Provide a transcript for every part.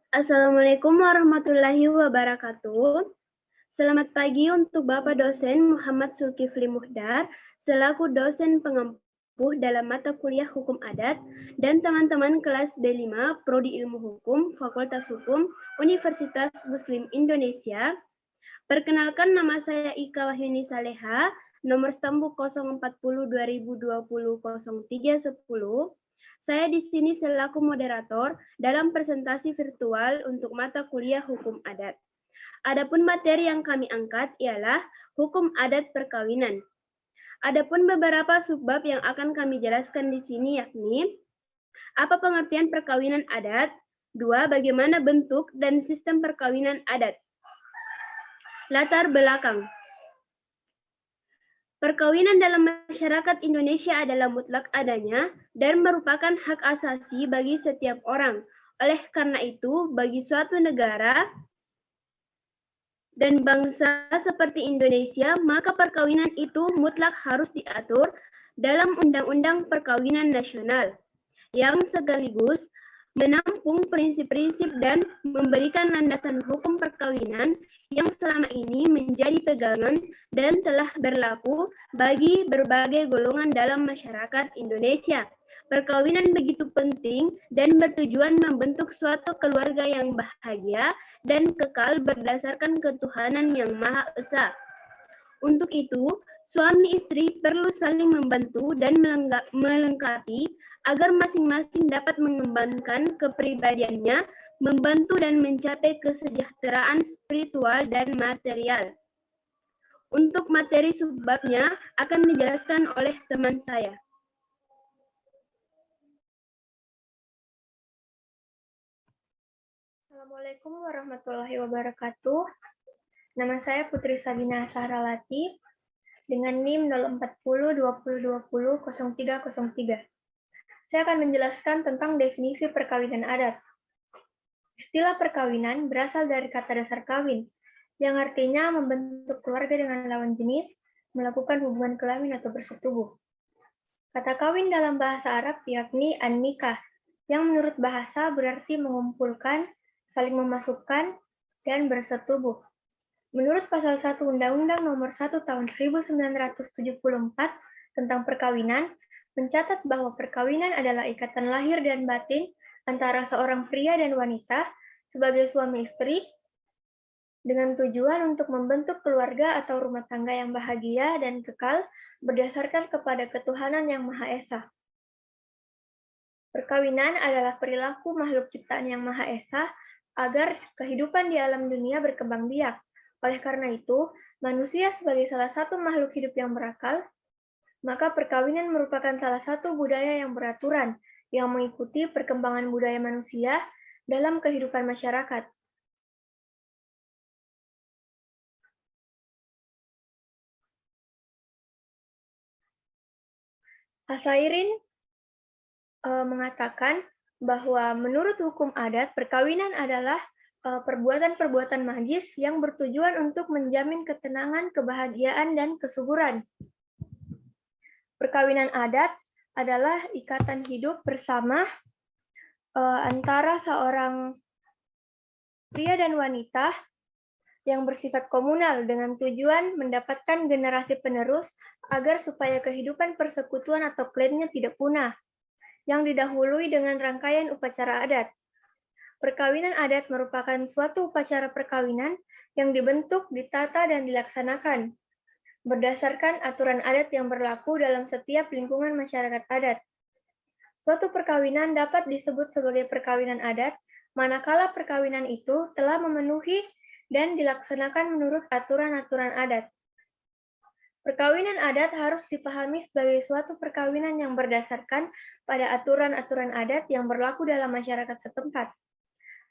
Assalamualaikum warahmatullahi wabarakatuh. Selamat pagi untuk Bapak dosen Muhammad Zulkifli Muhdar, selaku dosen pengampuh dalam mata kuliah Hukum Adat, dan teman-teman kelas B5 Prodi Ilmu Hukum, Fakultas Hukum, Universitas Muslim Indonesia. Perkenalkan, nama saya Ika Wahyuni Saleha, nomor stambuk 040 2020 0310. Saya di sini selaku moderator dalam presentasi virtual untuk mata kuliah Hukum Adat. Adapun materi yang kami angkat ialah Hukum Adat Perkawinan. Adapun beberapa subbab yang akan kami jelaskan di sini yakni apa pengertian perkawinan adat, 2. Bagaimana bentuk dan sistem perkawinan adat. Latar belakang. Perkawinan dalam masyarakat Indonesia adalah mutlak adanya dan merupakan hak asasi bagi setiap orang. Oleh karena itu, bagi suatu negara dan bangsa seperti Indonesia, maka perkawinan itu mutlak harus diatur dalam Undang-Undang Perkawinan Nasional, yang sekaligus menampung prinsip-prinsip dan memberikan landasan hukum perkawinan yang selama ini menjadi pegangan dan telah berlaku bagi berbagai golongan dalam masyarakat Indonesia. Perkawinan begitu penting dan bertujuan membentuk suatu keluarga yang bahagia dan kekal berdasarkan ketuhanan yang Maha Esa. Untuk itu, suami istri perlu saling membantu dan melengkapi agar masing-masing dapat mengembangkan kepribadiannya, membantu dan mencapai kesejahteraan spiritual dan material. Untuk materi subbabnya akan dijelaskan oleh teman saya. Assalamualaikum warahmatullahi wabarakatuh. Nama saya Putri Sabina Sahralati dengan NIM 040 2020 0303. Saya akan menjelaskan tentang definisi perkawinan adat. Istilah perkawinan berasal dari kata dasar kawin, yang artinya membentuk keluarga dengan lawan jenis, melakukan hubungan kelamin atau bersetubuh. Kata kawin dalam bahasa Arab yakni an-nikah, yang menurut bahasa berarti mengumpulkan, saling memasukkan, dan bersetubuh. Menurut pasal 1 Undang-Undang Nomor 1 Tahun 1974 tentang perkawinan, mencatat bahwa perkawinan adalah ikatan lahir dan batin antara seorang pria dan wanita sebagai suami istri dengan tujuan untuk membentuk keluarga atau rumah tangga yang bahagia dan kekal berdasarkan kepada ketuhanan yang Maha Esa. Perkawinan adalah perilaku makhluk ciptaan yang Maha Esa agar kehidupan di alam dunia berkembang biak. Oleh karena itu, manusia sebagai salah satu makhluk hidup yang berakal, maka perkawinan merupakan salah satu budaya yang beraturan, yang mengikuti perkembangan budaya manusia dalam kehidupan masyarakat. Asairin mengatakan bahwa menurut hukum adat, perkawinan adalah perbuatan-perbuatan magis yang bertujuan untuk menjamin ketenangan, kebahagiaan, dan kesuburan. Perkawinan adat adalah ikatan hidup bersama antara seorang pria dan wanita yang bersifat komunal dengan tujuan mendapatkan generasi penerus agar supaya kehidupan persekutuan atau klannya tidak punah, yang didahului dengan rangkaian upacara adat. Perkawinan adat merupakan suatu upacara perkawinan yang dibentuk, ditata, dan dilaksanakan berdasarkan aturan adat yang berlaku dalam setiap lingkungan masyarakat adat. Suatu perkawinan dapat disebut sebagai perkawinan adat manakala perkawinan itu telah memenuhi dan dilaksanakan menurut aturan-aturan adat. Perkawinan adat harus dipahami sebagai suatu perkawinan yang berdasarkan pada aturan-aturan adat yang berlaku dalam masyarakat setempat.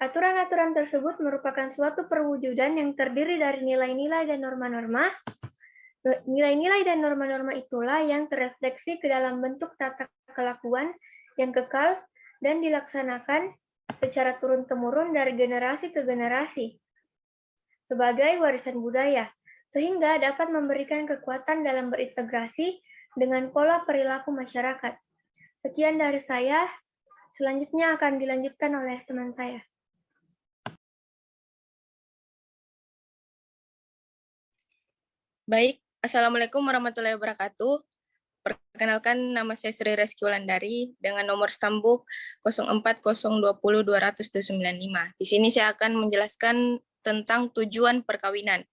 Aturan-aturan tersebut merupakan suatu perwujudan yang terdiri dari nilai-nilai dan norma-norma. Nilai-nilai dan norma-norma itulah yang terrefleksi ke dalam bentuk tata kelakuan yang kekal dan dilaksanakan secara turun-temurun dari generasi ke generasi sebagai warisan budaya, sehingga dapat memberikan kekuatan dalam berintegrasi dengan pola perilaku masyarakat. Sekian dari saya, selanjutnya akan dilanjutkan oleh teman saya. Baik, Assalamualaikum warahmatullahi wabarakatuh. Perkenalkan, nama saya Sri Reski Wulandari dengan nomor stambuk 0402020295. Di sini saya akan menjelaskan tentang tujuan perkawinan.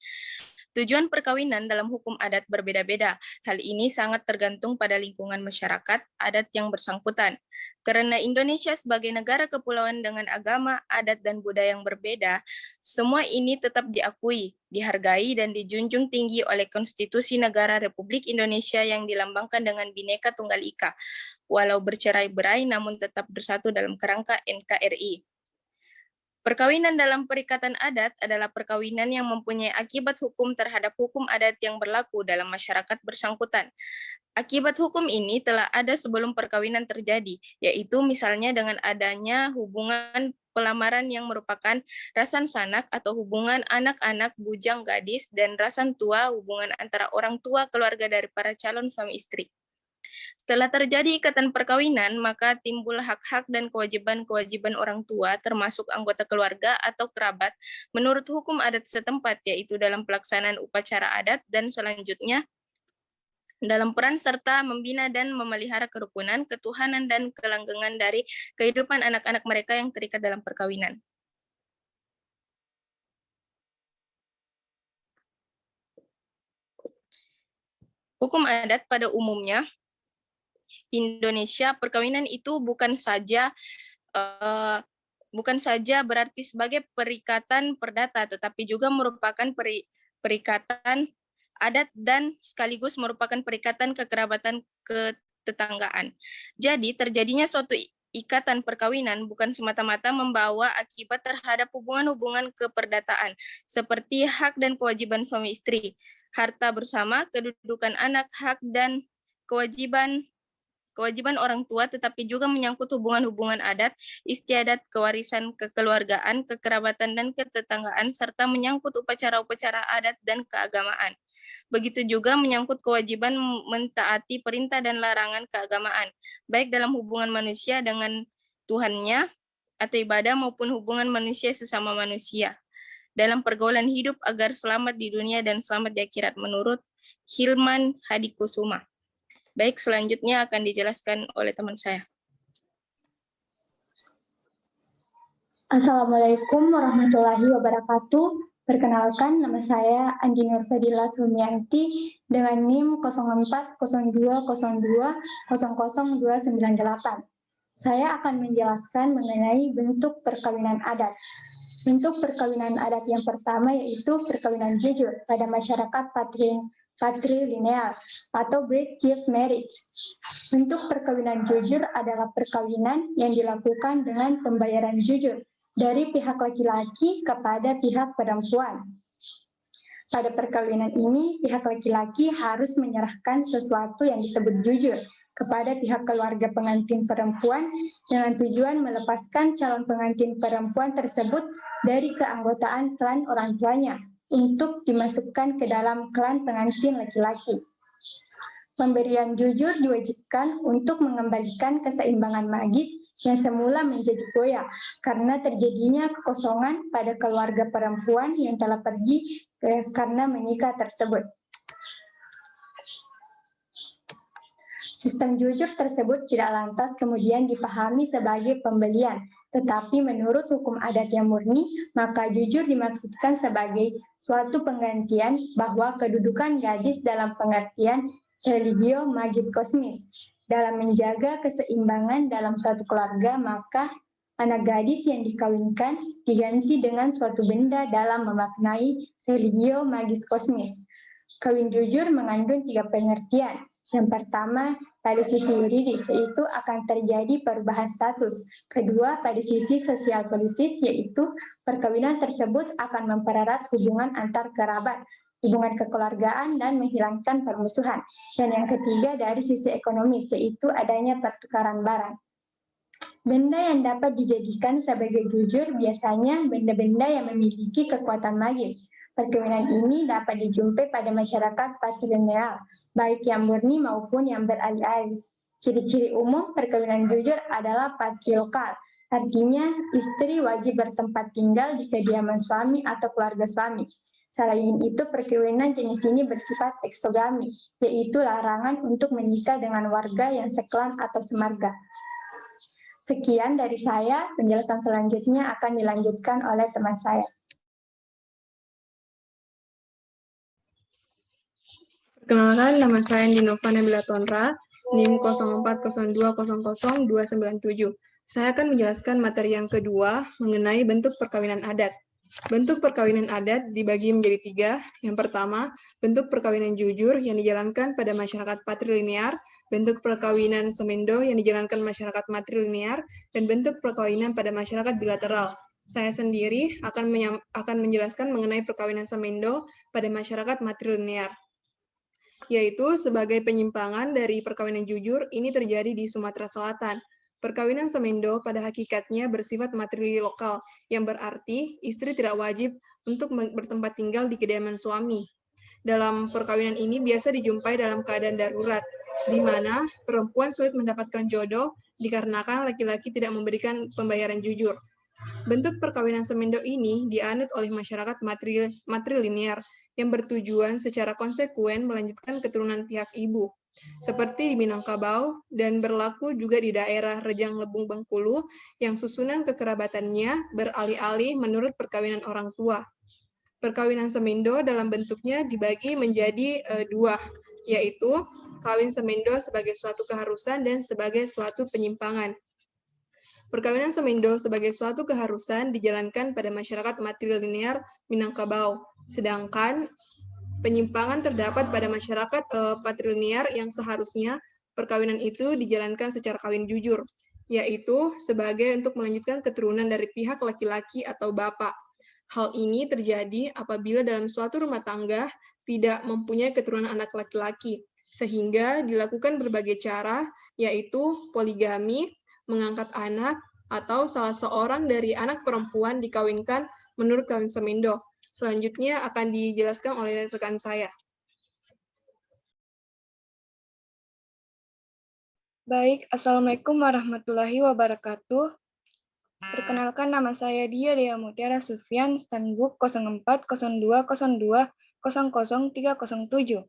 Tujuan perkawinan dalam hukum adat berbeda-beda. Hal ini sangat tergantung pada lingkungan masyarakat adat yang bersangkutan. Karena Indonesia sebagai negara kepulauan dengan agama, adat, dan budaya yang berbeda, semua ini tetap diakui, dihargai, dan dijunjung tinggi oleh Konstitusi Negara Republik Indonesia yang dilambangkan dengan Bhinneka Tunggal Ika, walau bercerai-berai namun tetap bersatu dalam kerangka NKRI. Perkawinan dalam perikatan adat adalah perkawinan yang mempunyai akibat hukum terhadap hukum adat yang berlaku dalam masyarakat bersangkutan. Akibat hukum ini telah ada sebelum perkawinan terjadi, yaitu misalnya dengan adanya hubungan pelamaran yang merupakan rasan sanak atau hubungan anak-anak bujang gadis dan rasan tua hubungan antara orang tua keluarga dari para calon suami istri. Setelah terjadi ikatan perkawinan, maka timbul hak-hak dan kewajiban-kewajiban orang tua, termasuk anggota keluarga atau kerabat, menurut hukum adat setempat, yaitu dalam pelaksanaan upacara adat dan selanjutnya dalam peran serta membina dan memelihara kerukunan, ketuhanan, dan kelanggengan dari kehidupan anak-anak mereka yang terikat dalam perkawinan. Hukum adat pada umumnya Indonesia, perkawinan itu bukan saja berarti sebagai perikatan perdata, tetapi juga merupakan perikatan adat dan sekaligus merupakan perikatan kekerabatan ketetanggaan. Jadi terjadinya suatu ikatan perkawinan bukan semata-mata membawa akibat terhadap hubungan-hubungan keperdataan, seperti hak dan kewajiban suami istri, harta bersama, kedudukan anak, hak dan kewajiban orang tua, tetapi juga menyangkut hubungan-hubungan adat, istiadat, kewarisan, kekeluargaan, kekerabatan, dan ketetanggaan, serta menyangkut upacara-upacara adat dan keagamaan. Begitu juga menyangkut kewajiban mentaati perintah dan larangan keagamaan, baik dalam hubungan manusia dengan Tuhannya atau ibadah maupun hubungan manusia sesama manusia, dalam pergaulan hidup agar selamat di dunia dan selamat di akhirat menurut Hilman Hadikusuma. Baik, selanjutnya akan dijelaskan oleh teman saya. Assalamualaikum warahmatullahi wabarakatuh. Perkenalkan, nama saya Andi Nur Fadila Sumianti dengan NIM 040202000298. Saya akan menjelaskan mengenai bentuk perkawinan adat. Bentuk perkawinan adat yang pertama yaitu perkawinan jujur pada masyarakat patrilineal atau birth gift marriage. Bentuk perkawinan jujur adalah perkawinan yang dilakukan dengan pembayaran jujur dari pihak laki-laki kepada pihak perempuan. Pada perkawinan ini, pihak laki-laki harus menyerahkan sesuatu yang disebut jujur kepada pihak keluarga pengantin perempuan dengan tujuan melepaskan calon pengantin perempuan tersebut dari keanggotaan klan orang tuanya untuk dimasukkan ke dalam klan pengantin laki-laki. Pemberian jujur diwajibkan untuk mengembalikan keseimbangan magis yang semula menjadi goyah karena terjadinya kekosongan pada keluarga perempuan yang telah pergi karena menikah tersebut. Sistem jujur tersebut tidak lantas kemudian dipahami sebagai pembelian, tetapi menurut hukum adat yang murni, maka jujur dimaksudkan sebagai suatu penggantian bahwa kedudukan gadis dalam pengertian religio magis kosmis. Dalam menjaga keseimbangan dalam suatu keluarga, maka anak gadis yang dikawinkan diganti dengan suatu benda dalam memaknai religio magis kosmis. Kawin jujur mengandung 3 pengertian. Yang pertama, pada sisi yuridis, yaitu akan terjadi perubahan status. Kedua, pada sisi sosial politis, yaitu perkawinan tersebut akan mempererat hubungan antar kerabat, hubungan kekeluargaan, dan menghilangkan permusuhan. Dan yang ketiga, dari sisi ekonomis, yaitu adanya pertukaran barang. Benda yang dapat dijadikan sebagai jujur biasanya benda-benda yang memiliki kekuatan magis. Perkawinan ini dapat dijumpai pada masyarakat patrilineal, baik yang murni maupun yang beralih-alih. Ciri-ciri umum perkawinan jujur adalah patrilokal, artinya istri wajib bertempat tinggal di kediaman suami atau keluarga suami. Selain itu, perkawinan jenis ini bersifat eksogami, yaitu larangan untuk menikah dengan warga yang seklan atau semarga. Sekian dari saya, penjelasan selanjutnya akan dilanjutkan oleh teman saya. Perkenalkan, nama saya Dinova Nabila Tonra, NIM 0402000297. Saya akan menjelaskan materi yang kedua mengenai bentuk perkawinan adat. Bentuk perkawinan adat dibagi menjadi 3. Yang pertama, bentuk perkawinan jujur yang dijalankan pada masyarakat patrilinear, bentuk perkawinan semendo yang dijalankan masyarakat matrilinear, dan bentuk perkawinan pada masyarakat bilateral. Saya sendiri akan menjelaskan mengenai perkawinan semendo pada masyarakat matrilinear, yaitu sebagai penyimpangan dari perkawinan jujur ini terjadi di Sumatera Selatan. Perkawinan semendo pada hakikatnya bersifat matrilokal, yang berarti istri tidak wajib untuk bertempat tinggal di kediaman suami. Dalam perkawinan ini biasa dijumpai dalam keadaan darurat, di mana perempuan sulit mendapatkan jodoh dikarenakan laki-laki tidak memberikan pembayaran jujur. Bentuk perkawinan semendo ini dianut oleh masyarakat matrilinear yang bertujuan secara konsekuen melanjutkan keturunan pihak ibu, seperti di Minangkabau dan berlaku juga di daerah Rejang Lebung Bengkulu yang susunan kekerabatannya beralih-alih menurut perkawinan orang tua. Perkawinan semendo dalam bentuknya dibagi menjadi 2, yaitu kawin semendo sebagai suatu keharusan dan sebagai suatu penyimpangan. Perkawinan semendo sebagai suatu keharusan dijalankan pada masyarakat matrilinear Minangkabau, sedangkan penyimpangan terdapat pada masyarakat patrilinear yang seharusnya perkawinan itu dijalankan secara kawin jujur, yaitu sebagai untuk melanjutkan keturunan dari pihak laki-laki atau bapak. Hal ini terjadi apabila dalam suatu rumah tangga tidak mempunyai keturunan anak laki-laki, sehingga dilakukan berbagai cara, yaitu poligami, mengangkat anak, atau salah seorang dari anak perempuan dikawinkan menurut kawin semendo. Selanjutnya akan dijelaskan oleh rekan saya. Baik, Assalamualaikum warahmatullahi wabarakatuh. Perkenalkan, nama saya Dia Dea Mutiara Sufyan, Stanbook 040202000307.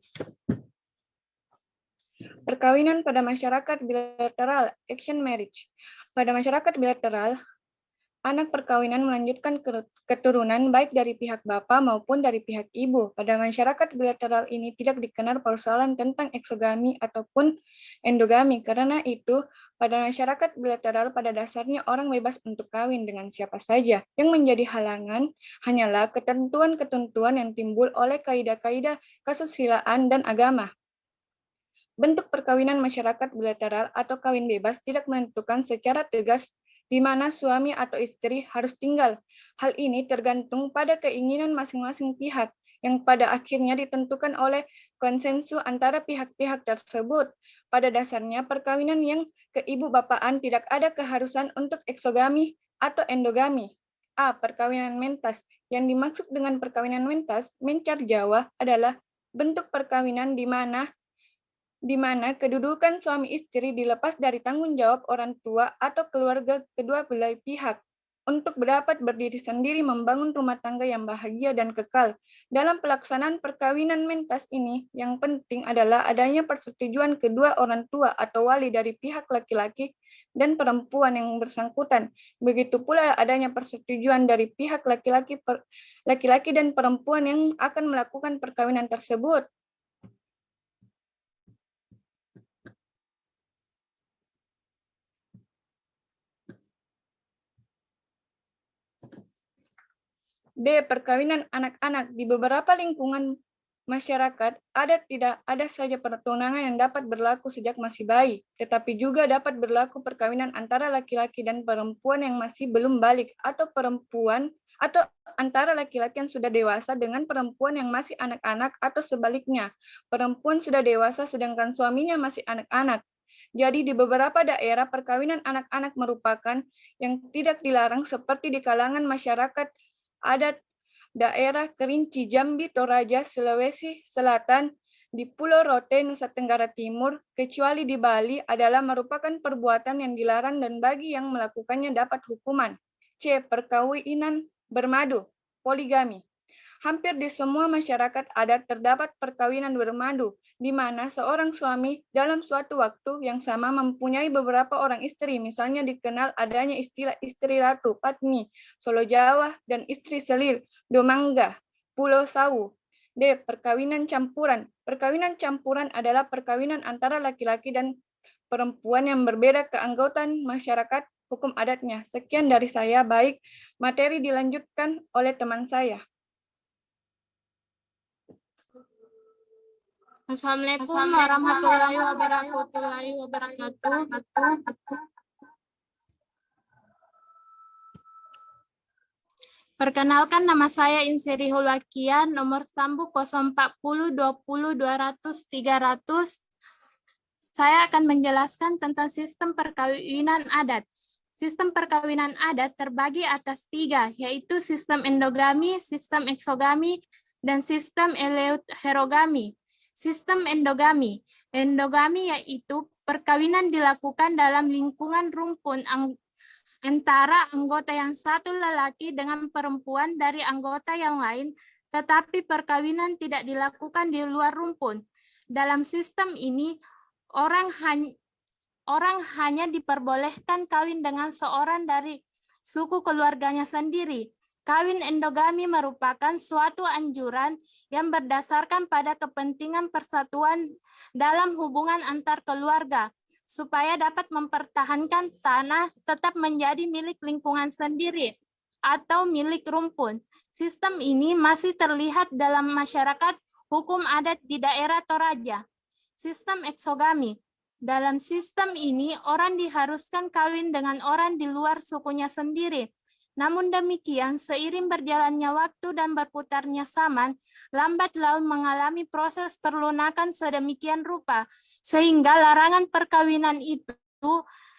Perkawinan pada masyarakat bilateral, action marriage. Pada masyarakat bilateral, anak perkawinan melanjutkan keturunan baik dari pihak bapak maupun dari pihak ibu. Pada masyarakat bilateral ini tidak dikenal persoalan tentang eksogami ataupun endogami. Karena itu, pada masyarakat bilateral pada dasarnya orang bebas untuk kawin dengan siapa saja. Yang menjadi halangan hanyalah ketentuan-ketentuan yang timbul oleh kaidah-kaidah kesusilaan dan agama. Bentuk perkawinan masyarakat bilateral atau kawin bebas tidak menentukan secara tegas di mana suami atau istri harus tinggal. Hal ini tergantung pada keinginan masing-masing pihak, yang pada akhirnya ditentukan oleh konsensus antara pihak-pihak tersebut. Pada dasarnya, perkawinan yang keibu-bapaan tidak ada keharusan untuk eksogami atau endogami. A. Perkawinan mentas. Yang dimaksud dengan perkawinan mentas, mencar Jawa, adalah bentuk perkawinan di mana kedudukan suami istri dilepas dari tanggung jawab orang tua atau keluarga kedua belah pihak untuk dapat berdiri sendiri membangun rumah tangga yang bahagia dan kekal. Dalam pelaksanaan perkawinan mentas ini, yang penting adalah adanya persetujuan kedua orang tua atau wali dari pihak laki-laki dan perempuan yang bersangkutan. Begitu pula adanya persetujuan dari pihak laki-laki dan perempuan yang akan melakukan perkawinan tersebut. B. Perkawinan anak-anak. Di beberapa lingkungan masyarakat, tidak ada saja pertunangan yang dapat berlaku sejak masih bayi, tetapi juga dapat berlaku perkawinan antara laki-laki dan perempuan yang masih belum balik, atau antara laki-laki yang sudah dewasa dengan perempuan yang masih anak-anak, atau sebaliknya, perempuan sudah dewasa sedangkan suaminya masih anak-anak. Jadi di beberapa daerah perkawinan anak-anak merupakan yang tidak dilarang seperti di kalangan masyarakat adat daerah Kerinci, Jambi, Toraja, Sulawesi Selatan, di Pulau Rote, Nusa Tenggara Timur, kecuali di Bali adalah merupakan perbuatan yang dilarang dan bagi yang melakukannya dapat hukuman. C. Perkawinan bermadu, poligami. Hampir di semua masyarakat adat terdapat perkawinan bermadu, di mana seorang suami dalam suatu waktu yang sama mempunyai beberapa orang istri. Misalnya dikenal adanya istilah istri ratu, patmi, Solo Jawa, dan istri selir, Domangga, Pulau Sawu. D. Perkawinan campuran. Perkawinan campuran adalah perkawinan antara laki-laki dan perempuan yang berbeda keanggotaan masyarakat hukum adatnya. Sekian dari saya, baik materi dilanjutkan oleh teman saya. Assalamualaikum warahmatullahi wabarakatuh. Perkenalkan, nama saya Inserihul Wakian, nomor stambu 040 20 200 300. Saya akan menjelaskan tentang sistem perkawinan adat. Sistem perkawinan adat terbagi atas 3, yaitu sistem endogami, sistem eksogami, dan sistem heterogami. Sistem endogami. Endogami yaitu perkawinan dilakukan dalam lingkungan rumpun antara anggota yang satu lelaki dengan perempuan dari anggota yang lain, tetapi perkawinan tidak dilakukan di luar rumpun. Dalam sistem ini, orang hanya diperbolehkan kawin dengan seorang dari suku keluarganya sendiri. Kawin endogami merupakan suatu anjuran yang berdasarkan pada kepentingan persatuan dalam hubungan antar keluarga, supaya dapat mempertahankan tanah tetap menjadi milik lingkungan sendiri atau milik rumpun. Sistem ini masih terlihat dalam masyarakat hukum adat di daerah Toraja. Sistem eksogami. Dalam sistem ini, orang diharuskan kawin dengan orang di luar sukunya sendiri. Namun demikian, seiring berjalannya waktu dan berputarnya zaman, lambat laun mengalami proses perlunakan sedemikian rupa, sehingga larangan perkawinan itu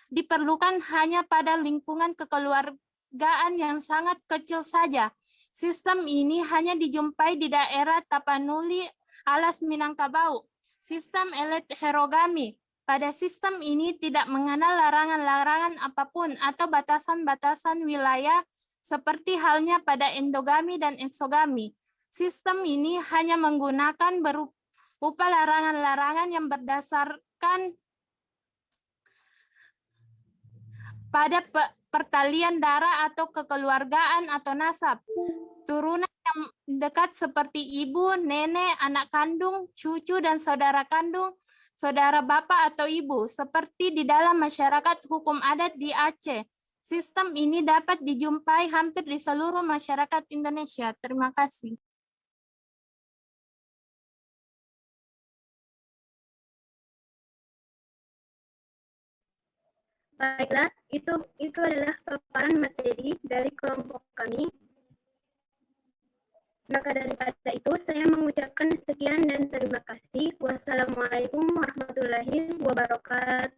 diperlukan hanya pada lingkungan kekeluargaan yang sangat kecil saja. Sistem ini hanya dijumpai di daerah Tapanuli, Alas Minangkabau. Sistem heterogami. Pada sistem ini tidak mengenal larangan-larangan apapun atau batasan-batasan wilayah seperti halnya pada endogami dan eksogami. Sistem ini hanya menggunakan berupa larangan-larangan yang berdasarkan pada pertalian darah atau kekeluargaan atau nasab. Turunan yang dekat seperti ibu, nenek, anak kandung, cucu, dan saudara kandung, saudara bapak atau ibu, seperti di dalam masyarakat hukum adat di Aceh. Sistem ini dapat dijumpai hampir di seluruh masyarakat Indonesia. Terima kasih. Baiklah, itu adalah paparan materi dari kelompok kami. Maka daripada itu, saya mengucapkan sekian dan terima kasih. Wassalamualaikum warahmatullahi wabarakatuh.